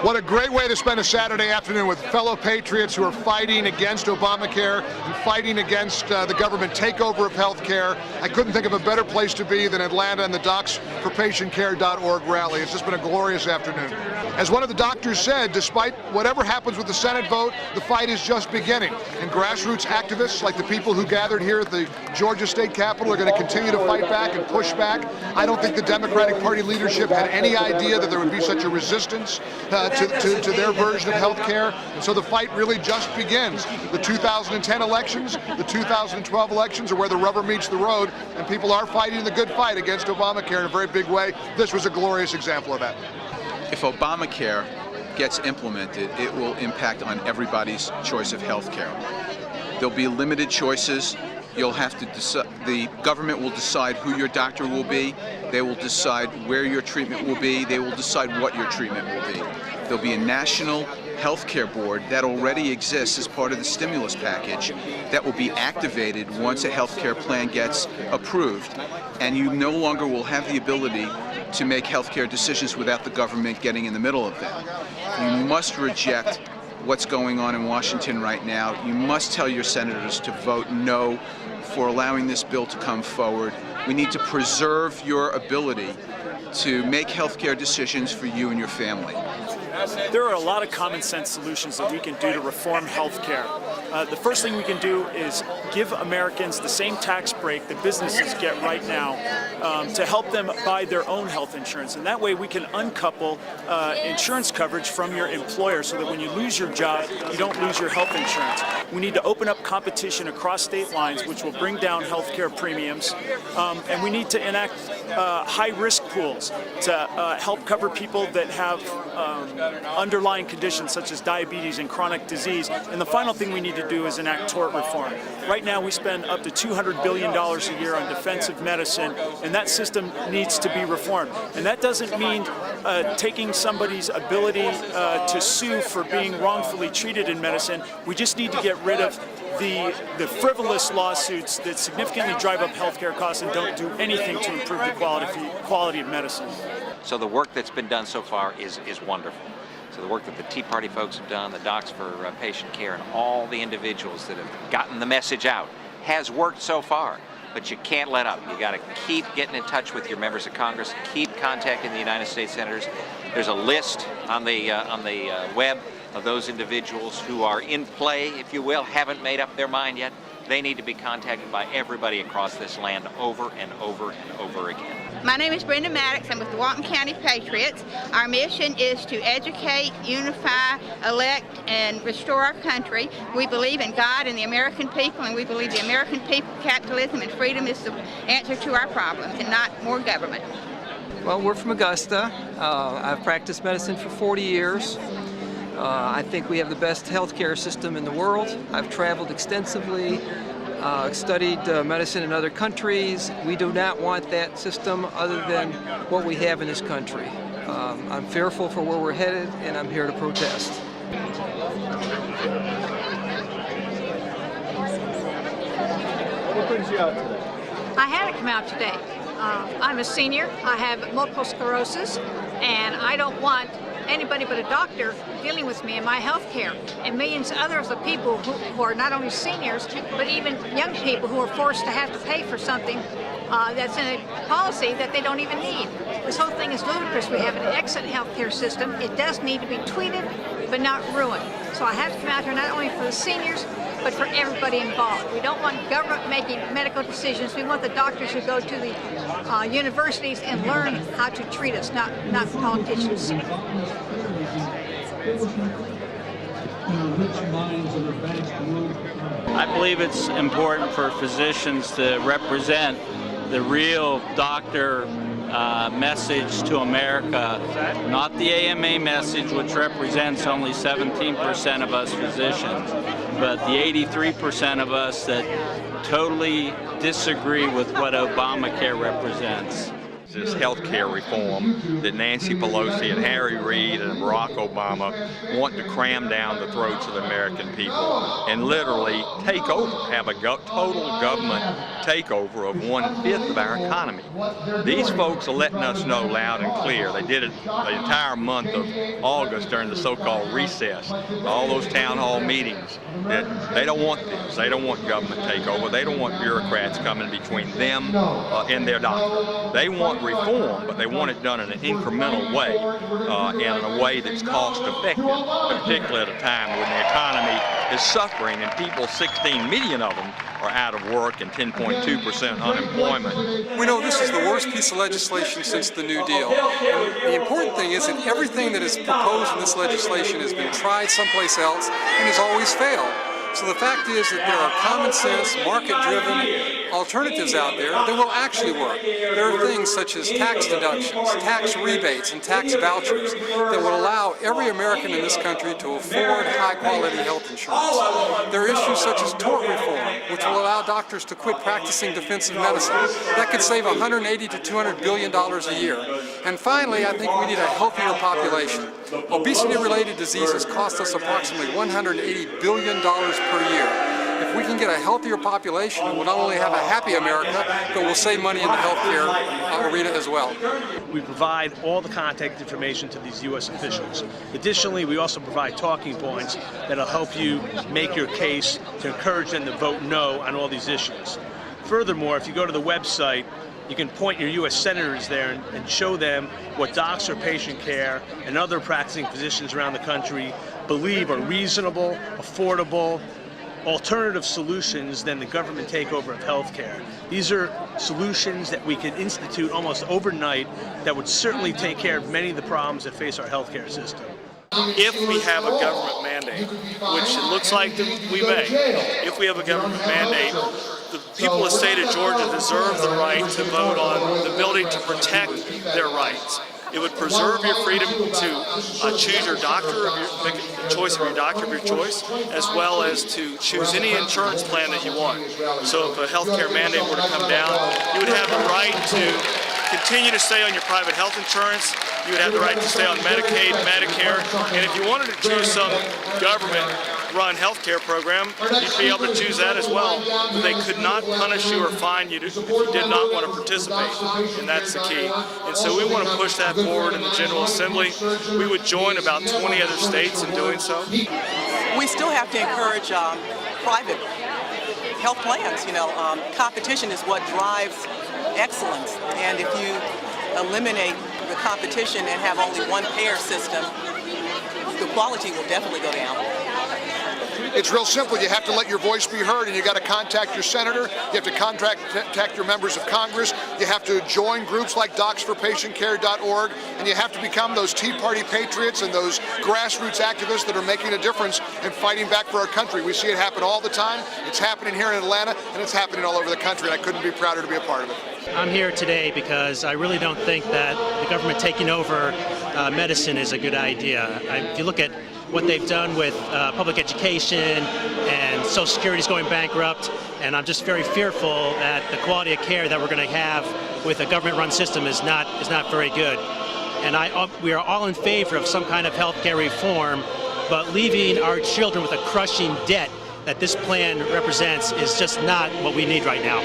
What a great way to spend a Saturday afternoon with fellow patriots who are fighting against Obamacare and fighting against the government takeover of health care. I couldn't think of a better place to be than Atlanta and the Docs4PatientCare.org rally. It's just been a glorious afternoon. As one of the doctors said, despite whatever happens with the Senate vote, the fight is just beginning. And grassroots activists like the people who gathered here at the Georgia State Capitol are going to continue to fight back and push back. I don't think the Democratic Party leadership had any idea that there would be such a resistance to their version of health care. And so the fight really just begins. The 2010 elections, the 2012 elections are where the rubber meets the road, and people are fighting the good fight against Obamacare in a very big way. This was a glorious example of that. If Obamacare gets implemented, it will impact on everybody's choice of health care. There'll be limited choices. You'll have to decide, the government will decide who your doctor will be. They will decide where your treatment will be. They will decide what your treatment will be. There'll be a national health care board that already exists as part of the stimulus package that will be activated once a health care plan gets approved. And you no longer will have the ability to make health care decisions without the government getting in the middle of them. You must reject what's going on in Washington right now. You must tell your senators to vote no for allowing this bill to come forward. We need to preserve your ability to make health care decisions for you and your family. There are a lot of common sense solutions that we can do to reform health care. The first thing we can do is give Americans the same tax break that businesses get right now to help them buy their own health insurance. And that way we can uncouple insurance coverage from your employer so that when you lose your job, you don't lose your health insurance. We need to open up competition across state lines, which will bring down health care premiums. And we need to enact high-risk pools to help cover people that have underlying conditions such as diabetes and chronic disease. And the final thing we need to do is enact tort reform. Right now we spend up to $200 billion a year on defensive medicine, and that system needs to be reformed. And that doesn't mean taking somebody's ability to sue for being wrongfully treated in medicine. We just need to get rid of the frivolous lawsuits that significantly drive up healthcare costs and don't do anything to improve the quality of medicine. So the work that's been done so far is wonderful. So the work that the Tea Party folks have done, the Docs for Patient Care, and all the individuals that have gotten the message out has worked so far. But you can't let up. You got to keep getting in touch with your members of Congress, keep contacting the United States senators. There's a list on the web of those individuals who are in play, if you will, haven't made up their mind yet. They need to be contacted by everybody across this land over and over and over again. My name is Brenda Maddox. I'm with the Walton County Patriots. Our mission is to educate, unify, elect, and restore our country. We believe in God and the American people, and we believe the American people, capitalism, and freedom is the answer to our problems, and not more government. Well, we're from Augusta. I've practiced medicine for 40 years. I think we have the best healthcare system in the world. I've traveled extensively, studied medicine in other countries. We do not want that system other than what we have in this country. I'm fearful for where we're headed, and I'm here to protest. What brings you out today? I had to come out today. I'm a senior. I have multiple sclerosis, and I don't want anybody but a doctor dealing with me in my health care, and millions of others of people who are not only seniors, but even young people who are forced to have to pay for something that's in a policy that they don't even need. This whole thing is ludicrous. We have an excellent health care system. It does need to be tweaked, but not ruined. So I have to come out here not only for the seniors, but for everybody involved. We don't want government making medical decisions. We want the doctors who go to the universities and learn how to treat us, not politicians. I believe it's important for physicians to represent the real doctor message to America, not the AMA message, which represents only 17% of us physicians, but the 83% of us that totally disagree with what Obamacare represents. is this health care reform that Nancy Pelosi and Harry Reid and Barack Obama want to cram down the throats of the American people and literally take over, have a total government takeover of 1/5 of our economy. These folks are letting us know loud and clear. They did it the entire month of August during the so-called recess, all those town hall meetings, that they don't want this. They don't want government takeover. They don't want bureaucrats coming between them and their doctor. They want reform, but they want it done in an incremental way and in a way that's cost effective, particularly at a time when the economy is suffering and people, 16 million of them, are out of work and 10.2% unemployment. We know this is the worst piece of legislation since the New Deal. And the important thing is that everything that is proposed in this legislation has been tried someplace else and has always failed. So the fact is that there are common sense, market-driven alternatives out there that will actually work. There are things such as tax deductions, tax rebates, and tax vouchers that will allow every American in this country to afford high-quality health insurance. There are issues such as tort reform, which will allow doctors to quit practicing defensive medicine. That could save $180 to $200 billion a year. And finally, I think we need a healthier population. Obesity-related diseases cost us approximately $180 billion per year. If we can get a healthier population, we'll not only have a happy America, but we'll save money in the healthcare arena as well. We provide all the contact information to these U.S. officials. Additionally, we also provide talking points that'll help you make your case to encourage them to vote no on all these issues. Furthermore, if you go to the website, you can point your U.S. senators there and show them what Docs4PatientCare and other practicing physicians around the country believe are reasonable, affordable, alternative solutions than the government takeover of healthcare. These are solutions that we could institute almost overnight that would certainly take care of many of the problems that face our healthcare system. If we have a government mandate, which it looks like that we may, if we have a government mandate, the people of the state of Georgia deserve the right to vote on the ability to protect their rights. It would preserve your freedom to choose your doctor, make a choice of your doctor of your choice, as well as to choose any insurance plan that you want. So if a healthcare mandate were to come down, you would have the right to continue to stay on your private health insurance. You would have the right to stay on Medicaid, Medicare, and if you wanted to choose some government-run healthcare program, you'd be able to choose that as well. But they could not punish you or fine you if you did not want to participate, and that's the key. And so we want to push that forward in the General Assembly. We would join about 20 other states in doing so. We still have to encourage private health plans. Competition is what drives excellence, and if you eliminate the competition and have only one payer system, the quality will definitely go down. It's real simple. You have to let your voice be heard, and you got to contact your senator. You have to contact your members of Congress. You have to join groups like Docs4PatientCare.org, and you have to become those Tea Party patriots and those grassroots activists that are making a difference and fighting back for our country. We see it happen all the time. It's happening here in Atlanta, and it's happening all over the country, and I couldn't be prouder to be a part of it. I'm here today because I really don't think that the government taking over medicine is a good idea. If you look at what they've done with public education and Social Security is going bankrupt, and I'm just very fearful that the quality of care that we're going to have with a government-run system is not very good. And we are all in favor of some kind of healthcare reform, but leaving our children with a crushing debt that this plan represents is just not what we need right now.